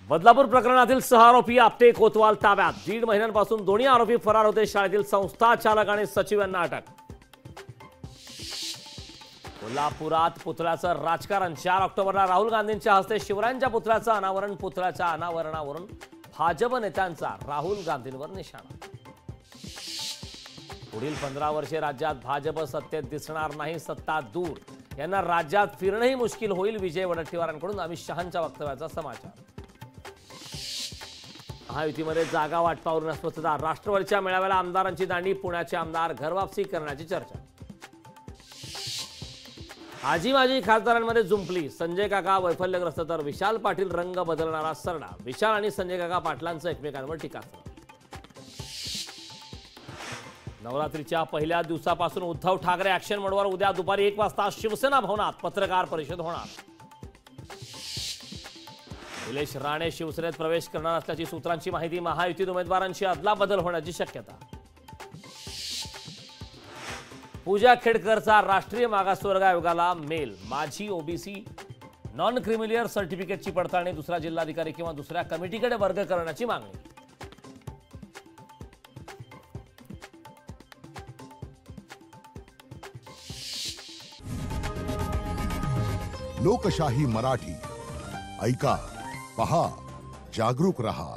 बदलापूर प्रकरणातील 6 आरोपी आपटे कोतवाल ताब्यात। 1.5 महिन्यांपासून दोन्ही आरोपी फरार होते। शाळेतील संस्था चालक आणि सचिव यांना अटक। कोल्हापुरात पुतळ्याचं राजकारण। 4 ऑक्टोबरला राहुल गांधींच्या हस्ते शिवरायांच्या पुतळ्याचं अनावरण। पुतळ्याच्या अनावरणावरून भाजप नेत्यांचा राहुल गांधींवर निशाणा। पुढील 15 वर्षे राज्यात भाजप सत्तेत दिसणार नाही, सत्ता दूर। यांना राज्यात फिरणंही मुश्किल होईल। विजय वडेट्टीवारांकडून अमित शहांच्या वक्तव्याचा समाचार। महायुतीमध्ये जागा वाटपावरून अस्वस्थता। राष्ट्रवादीच्या मेळाव्याला आमदारांची दांडी। पुण्याचे आमदार घरवापसी करण्याची चर्चा। आजी माजी खासदारांमध्ये जुंपली। संजय काका वैफल्यग्रस्त तर विशाल पाटील रंग बदलणारा सरडा। विशाल आणि संजय काका पाटलांचं एकमेकांवर टीकास्त्र। नवरात्रीच्या पहिल्या दिवसापासून उद्धव ठाकरे ऍक्शन मोडवर। उद्या दुपारी 1 वाजता शिवसेना भवनात पत्रकार परिषद होणार। निलेश राणे शिवसेनेत प्रवेश करणार असल्याची सूत्रांची माहिती। महायुतीत उमेदवारांची अदलाबदल होण्याची शक्यता। पूजा खेडकरचा राष्ट्रीय मागासवर्ग आयोगाला मेल। माझी ओबीसी नॉन क्रिमिलियर सर्टिफिकेटची पडताळणी दुसरा जिल्हाधिकारी किंवा दुसऱ्या कमिटीकडे वर्ग करण्याची मागणी। लोकशाही मराठी ऐका, पहा, जागरूक रहा।